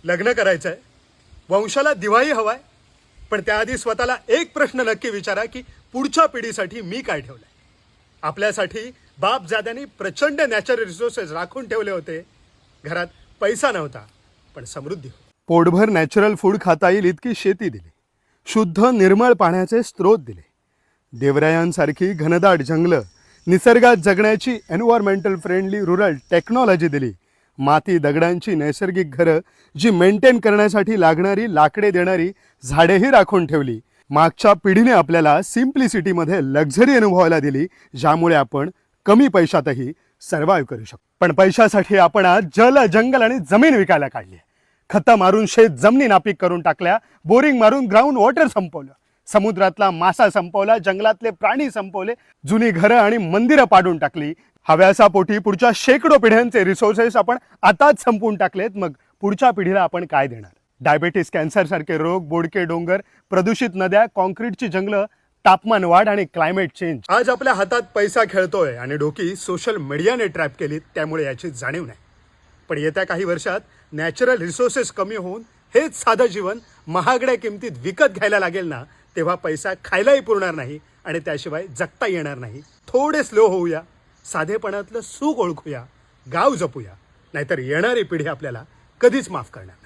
लग्न करायचं आहे, वंशाला दिवाही हवाय, पण त्याआधी स्वतःला एक प्रश्न नक्की विचारा की पुढच्या पिढीसाठी मी काय ठेवलंय. आपल्यासाठी बापजाद्यांनी प्रचंड नॅचरल रिसोर्सेस राखून ठेवले होते. घरात पैसा नव्हता पण समृद्धी होती. पोटभर नॅचरल फूड खाता येईल इतकी शेती दिली, शुद्ध निर्मळ पाण्याचे स्रोत दिले, देवरायांसारखी घनदाट जंगलं, निसर्गात जगण्याची एन्व्हायरमेंटल फ्रेंडली रुरल टेक्नॉलॉजी दिली, माती दगडांची नैसर्गिक घरं जी मेंटेन करण्यासाठी लागणारी लाकडे देणारी झाडेही राखून ठेवली. मागच्या पिढीने आपल्याला सिम्प्लिसिटीमध्ये लक्झरी अनुभवायला दिली, ज्यामुळे आपण कमी पैशातही सर्व्हाइव्ह करू शकतो. पण पैशासाठी आपण आज जल, जंगल आणि जमीन विकायला काढली. खतं मारून शेत जमिनी नापीक करून टाकल्या, बोरिंग मारून ग्राउंड वॉटर संपवलं, समुद्रातला मासा संपवला, जंगलातले प्राणी संपवले, जुनी घरं आणि मंदिरं पाडून टाकली. हव्यासा पोटी पुढच्या शेकडो पिढ्यांचे रिसोर्सेस आपण आताच संपवून टाकलेत. मग पुढच्या पिढीला आपण काय देणार? डायबेटीस, कॅन्सर सारखे रोग, बोडके डोंगर, प्रदूषित नद्या, कॉन्क्रीटची जंगलं, तापमान वाढ आणि क्लायमेट चेंज. आज आपल्या हातात पैसा खेळतोय आणि डोकी सोशल मीडियाने ट्रॅप केली, त्यामुळे याची जाणीव नाही. पण येत्या काही वर्षात नॅचरल रिसोर्सेस कमी होऊन हेच साधं जीवन महागड्या किमतीत विकत घ्यायला लागेल ना, तेव्हा पैसा खायलाही पुरणार नाही आणि त्याशिवाय जगता येणार नाही. थोडे स्लो होऊया, साधेपणातलं सुख ओळखूया, गाव जपूया, नाहीतर येणारी पिढी आपल्याला कधीच माफ करणार नाही.